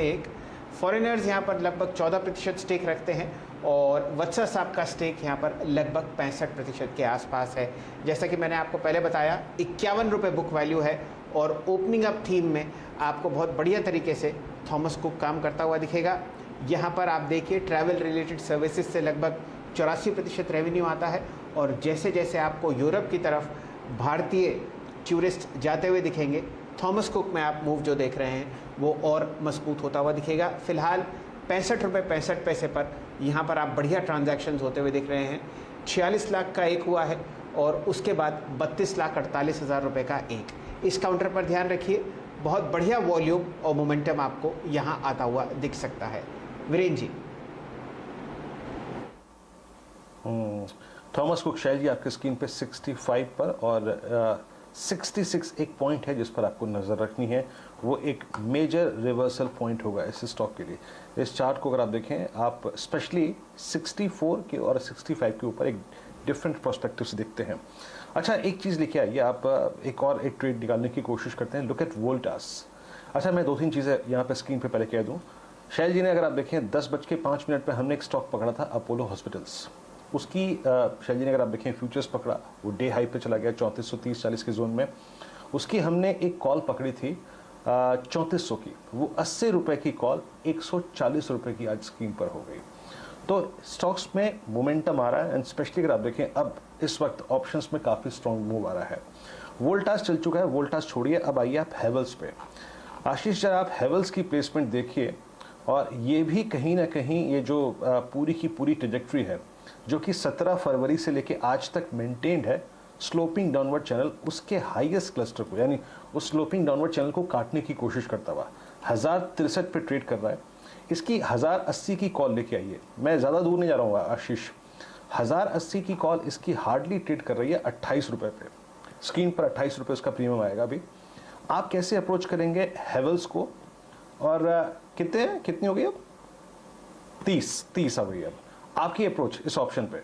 एक फॉरेनर्स यहाँ पर लगभग 14% स्टेक रखते हैं और वत्सा साहब का स्टेक यहाँ पर लगभग 65% के आसपास है। जैसा कि मैंने आपको पहले बताया 51 रुपये बुक वैल्यू है और ओपनिंग अप थीम में आपको बहुत बढ़िया तरीके से थॉमस कुक काम करता हुआ दिखेगा। यहाँ पर आप देखिए ट्रैवल रिलेटेड सर्विसेज से लगभग 84% रेवेन्यू आता है और जैसे जैसे आपको यूरोप की तरफ भारतीय टूरिस्ट जाते हुए दिखेंगे, थॉमस कुक में आप मूव जो देख रहे हैं वो और मजबूत होता हुआ दिखेगा। फिलहाल 65 रुपये 65 पैसे पर यहाँ पर आप बढ़िया ट्रांजैक्शंस होते हुए दिख रहे हैं। 46 लाख का एक हुआ है और उसके बाद 32,48,000 रुपये का एक। इस काउंटर पर ध्यान रखिए, बहुत बढ़िया वॉल्यूम और मोमेंटम आपको यहाँ आता हुआ दिख सकता है। वीरेन जी। थॉमस कुक शैल जी आपके स्क्रीन पे 65 पर और 66 एक पॉइंट है जिस पर आपको नज़र रखनी है। वो एक मेजर रिवर्सल पॉइंट होगा इस स्टॉक के लिए। इस चार्ट को अगर आप देखें, आप स्पेशली 64 के और 65 के ऊपर एक डिफरेंट पर्सपेक्टिव से देखते हैं। अच्छा, एक चीज़ लेके आइए, आप एक ट्रेड निकालने की कोशिश करते हैं। Look at Voltas. अच्छा, मैं 2-3 चीज़ें यहाँ पे स्क्रीन पे पहले कह दूँ। शैल जी ने अगर आप देखें 10:05 पर हमने एक स्टॉक पकड़ा था अपोलो हॉस्पिटल्स। उसकी शैल जी ने अगर आप देखें फ्यूचर्स पकड़ा, वो डे हाई पे चला गया 3430-40 के जोन में। उसकी हमने एक कॉल पकड़ी थी 3400 की, वो 80 रुपये की कॉल 140 रुपये की आज स्क्रीन पर हो गई। तो स्टॉक्स में मोमेंटम आ रहा है एंड स्पेशली अगर आप देखें अब इस वक्त ऑप्शंस में काफ़ी स्ट्रॉन्ग मूव आ रहा है। वोल्टास चल चुका है, वोल्टास छोड़िए, अब आइए आप हैवेल्स पे। आशीष जरा आप हैवेल्स की प्लेसमेंट देखिए और ये भी कहीं ना कहीं ये जो पूरी की पूरी ट्रेजेक्ट्री है जो कि 17 फरवरी से लेके आज तक मेंटेन्ड है, स्लोपिंग डाउनवर्ड चैनल, उसके हाईएस्ट क्लस्टर को यानी उस स्लोपिंग डाउनवर्ड चैनल को काटने की कोशिश करता हुआ 1063 पे ट्रेड कर रहा है। इसकी 1080 की कॉल लेके आइए, मैं ज़्यादा दूर नहीं जा रहा हूँ आशीष। 1080 की कॉल इसकी हार्डली ट्रेड कर रही है 28 रुपये पे। स्क्रीन पर 28 रुपये उसका प्रीमियम आएगा। अभी आप कैसे अप्रोच करेंगे हैवेल्स को? और कितनी हो गई अब? 30 आ गई अब आपकी अप्रोच इस ऑप्शन पे।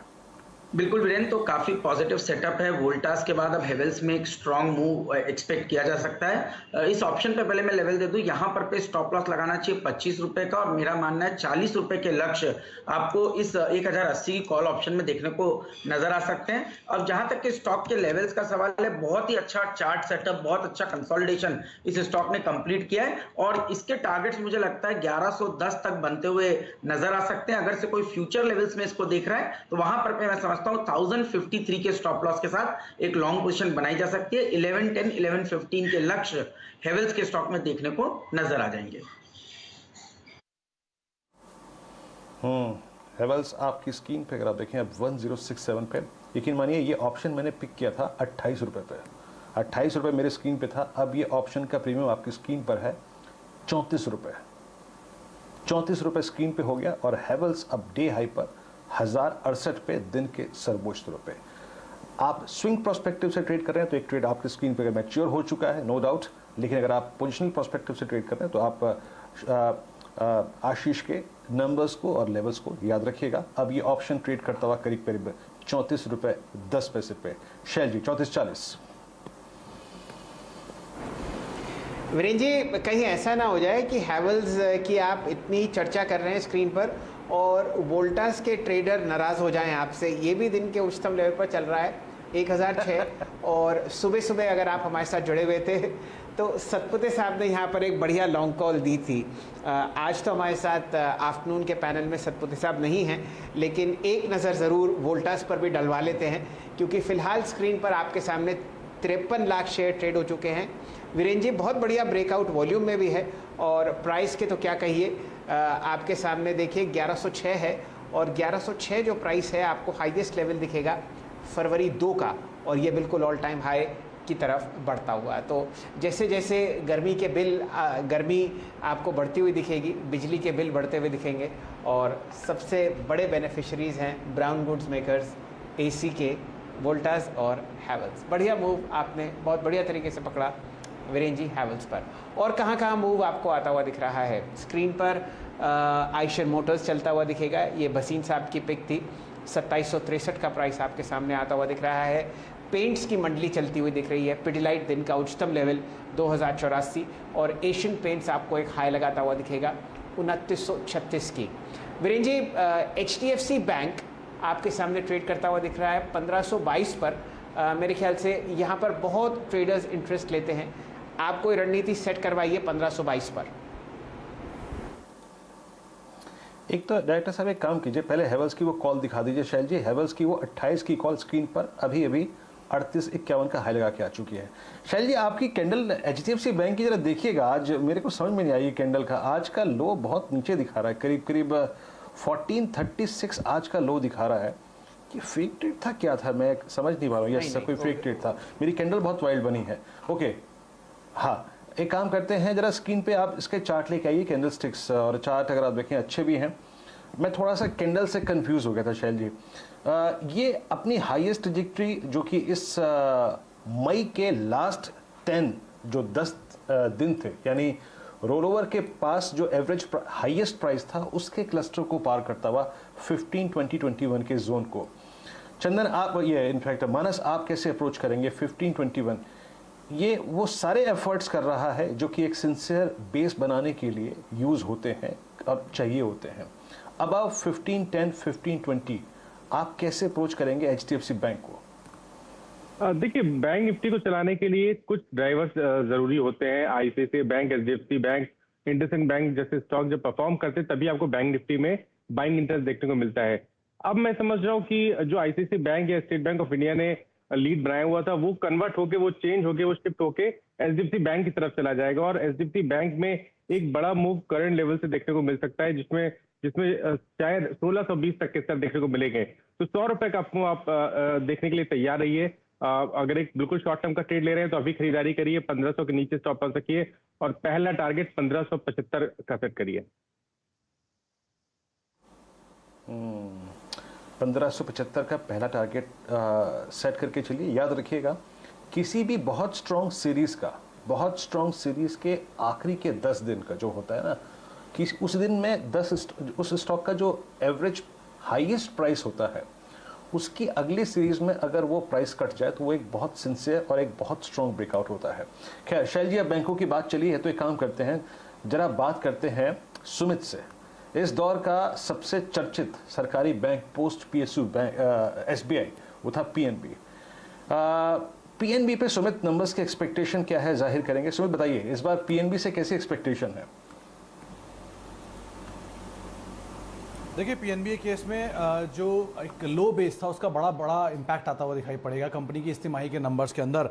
बिल्कुल वीरेन, तो काफी पॉजिटिव सेटअप है। वोल्टास के बाद अब हेवेल्स में एक स्ट्रॉन्ग मूव एक्सपेक्ट किया जा सकता है। इस ऑप्शन पे पहले मैं लेवल दे दूं, यहाँ पर पे स्टॉप लॉस लगाना चाहिए 25 रुपए का और मेरा मानना है 40 रुपए के लक्ष्य आपको इस 1080 की कॉल ऑप्शन में देखने को नजर आ सकते हैं। अब जहां तक के स्टॉक के लेवल्स का सवाल है, बहुत ही अच्छा चार्ट सेटअप, बहुत अच्छा कंसोलिडेशन इस स्टॉक ने कंप्लीट किया है और इसके टारगेट्स मुझे लगता है 1110 तक बनते हुए नजर आ सकते हैं। अगर से कोई फ्यूचर लेवल्स में इसको देख रहा है तो वहां पर मैं समझता हूं 1053 के स्टॉप लॉस के साथ एक लॉन्ग पोजीशन बनाई जा सकती है। 1110 1115 के लक्ष्य हेवेल्स के स्टॉक में देखने को नजर आ जाएंगे। हेवेल्स आपकी स्क्रीन पे अगर आप देखें अब 1067 पे, यकीन मानिए ये ऑप्शन मैंने पिक किया था 28 रुपए पे। 28 रुपए मेरे स्क्रीन पे था। अब ये ऑप्शन का प्रीमियम आपकी स्क्रीन पर है 34 रुपए। 34 रुपए स्क्रीन पे हो गया और हेवेल्स अब डे हाई पर 1068 पे दिन के सर्वोच्च रुपए। आप स्विंग प्रोस्पेक्टिव से ट्रेड कर रहे हैं तो एक ट्रेड आपकी स्क्रीन पे मैच्योर हो चुका है, नो डाउट। लेकिन अगर आप पोजिशनल प्रोस्पेक्टिव से ट्रेड कर रहे हैं तो आप आशीष के नंबर्स को और लेवल्स को याद रखिएगा। अब ये ऑप्शन ट्रेड करता हुआ करीब करीब 34 रुपए 10 पैसे पे। शैल जी 34.40। वीरेन जी, कहीं ऐसा ना हो जाए कि हैवेल्स की आप इतनी चर्चा कर रहे हैं स्क्रीन पर और वोल्टास के ट्रेडर नाराज़ हो जाएं आपसे। ये भी दिन के उच्चतम लेवल पर चल रहा है 1006 और सुबह सुबह अगर आप हमारे साथ जुड़े हुए थे तो सतपुते साहब ने यहाँ पर एक बढ़िया लॉन्ग कॉल दी थी। आज तो हमारे साथ आफ्टरनून के पैनल में सतपुते साहब नहीं हैं, लेकिन एक नज़र ज़रूर वोल्टास पर भी डलवा लेते हैं क्योंकि फ़िलहाल स्क्रीन पर आपके सामने 53 लाख शेयर ट्रेड हो चुके हैं। वीरेन जी, बहुत बढ़िया ब्रेकआउट वॉल्यूम में भी है और प्राइस के तो क्या कहिए। आपके सामने देखिए 1106 है और 1106 जो प्राइस है आपको हाईएस्ट लेवल दिखेगा फरवरी 2 का और ये बिल्कुल ऑल टाइम हाई की तरफ बढ़ता हुआ। तो जैसे जैसे गर्मी के बिल गर्मी आपको बढ़ती हुई दिखेगी, बिजली के बिल बढ़ते हुए दिखेंगे और सबसे बड़े बेनिफिशरीज़ हैं ब्राउन गुड्स मेकर्स, एसी के, वोल्टास और हैवेल्स। बढ़िया मूव आपने बहुत बढ़िया तरीके से पकड़ा वीरेन जी हैवेल्स पर। और कहाँ कहाँ मूव आपको आता हुआ दिख रहा है स्क्रीन पर? आयशर मोटर्स चलता हुआ दिखेगा, ये भसीन साहब की पिक थी। 2763 का प्राइस आपके सामने आता हुआ दिख रहा है। पेंट्स की मंडली चलती हुई दिख रही है। पिडिलाइट दिन का उच्चतम लेवल 2084 और एशियन पेंट्स आपको एक हाई लगाता हुआ दिखेगा 2936 की। वीरेंद्र जी, HDFC बैंक आपके सामने ट्रेड करता हुआ दिख रहा है 1522 पर। मेरे ख्याल से यहाँ पर बहुत ट्रेडर्स इंटरेस्ट लेते हैं, आप कोई रणनीति सेट करवाइए 1522 पर। एक तो डायरेक्टर साहब एक काम कीजिए, पहले हेवल्स की वो कॉल दिखा दीजिए शैल जी। हेवल्स की वो 28 की कॉल स्क्रीन पर अभी अभी 3851 का हाई लगा के आ चुकी है। शैल जी, आपकी कैंडल HDFC बैंक की जरा देखिएगा, आज मेरे को समझ में नहीं आई कैंडल का। आज का लो बहुत नीचे दिखा रहा है, करीब करीब 1436 आज का लो दिखा रहा है। कि फेक ट्रेड था क्या था, मैं समझ नहीं पा रहा हूँ। यस सर, कोई फेक ट्रेड था। मेरी कैंडल बहुत वाइल्ड बनी है। ओके, हाँ, एक काम करते हैं, जरा स्क्रीन पे आप इसके चार्ट लेके आइए, कैंडल स्टिक्स। और चार्ट अगर आप देखें अच्छे भी हैं। मैं थोड़ा सा कैंडल से कंफ्यूज हो गया था शैल जी। ये अपनी हाईएस्ट ट्रैजेक्टरी जो कि इस मई के लास्ट 10 दिन थे, यानी रोल ओवर के पास जो एवरेज हाईएस्ट प्राइस था उसके क्लस्टर को पार करता हुआ 15-20-21 के जोन को। चंदन, आप ये इनफैक्ट मानस, आप कैसे अप्रोच करेंगे 15-21? ये वो सारे एफर्ट्स कर रहा है जो कि एक सिंसियर बेस बनाने के लिए यूज होते हैं और चाहिए होते हैं। अब आप 15-10, 15-20 आप कैसे अप्रोच करेंगे HDFC बैंक को? देखिए, बैंक निफ्टी को चलाने के लिए कुछ ड्राइवर्स जरूरी होते हैं। ICICI bank, HDFC bank, IndusInd bank जैसे स्टॉक जब परफॉर्म करते हैं तभी आपको बैंक निफ्टी में बाइंग इंटरेस्ट देखने को मिलता है। अब मैं समझ रहा हूँ कि जो ICICI बैंक या स्टेट बैंक ऑफ इंडिया ने लीड बनाया हुआ था वो कन्वर्ट होके, वो चेंज होके, वो शिफ्ट होके HDFC बैंक की तरफ चला जाएगा और HDFC बैंक में एक बड़ा मूव करंट लेवल से देखने को मिल सकता है, जिसमें शायद 1620 तक के स्तर देखने को मिलेंगे। तो 100 रुपए का आपको आप देखने के लिए तैयार रहिए। अगर एक बिल्कुल शॉर्ट टर्म का ट्रेड ले रहे हैं तो अभी खरीदारी करिए, 1500 के नीचे स्टॉप लॉस रखिए और पहला टारगेट 1575 का सेट करिए। 1575 का पहला टारगेट सेट करके चलिए। याद रखिएगा, किसी भी बहुत स्ट्रॉन्ग सीरीज के आखिरी के 10 दिन का जो होता है ना, कि उस दिन में उस स्टॉक का जो एवरेज हाईएस्ट प्राइस होता है उसकी अगली सीरीज में अगर वो प्राइस कट जाए तो वो एक बहुत सिंसियर और एक बहुत स्ट्रॉन्ग ब्रेकआउट होता है। खैर शैल जी, अब बैंकों की बात चली है तो एक काम करते हैं, जरा बात करते हैं सुमित से। इस दौर का सबसे चर्चित सरकारी bank post PSU bank SBI वो था PNB। PNB पे सुमित नंबर्स के एक्सपेक्टेशन क्या है जाहिर करेंगे? सुमित बताइए, इस बार PNB से कैसी एक्सपेक्टेशन है? देखिए, PNB केस में जो एक लो बेस था उसका बड़ा इम्पैक्ट आता हुआ दिखाई पड़ेगा कंपनी की इस तिमाही के नंबर्स के अंदर।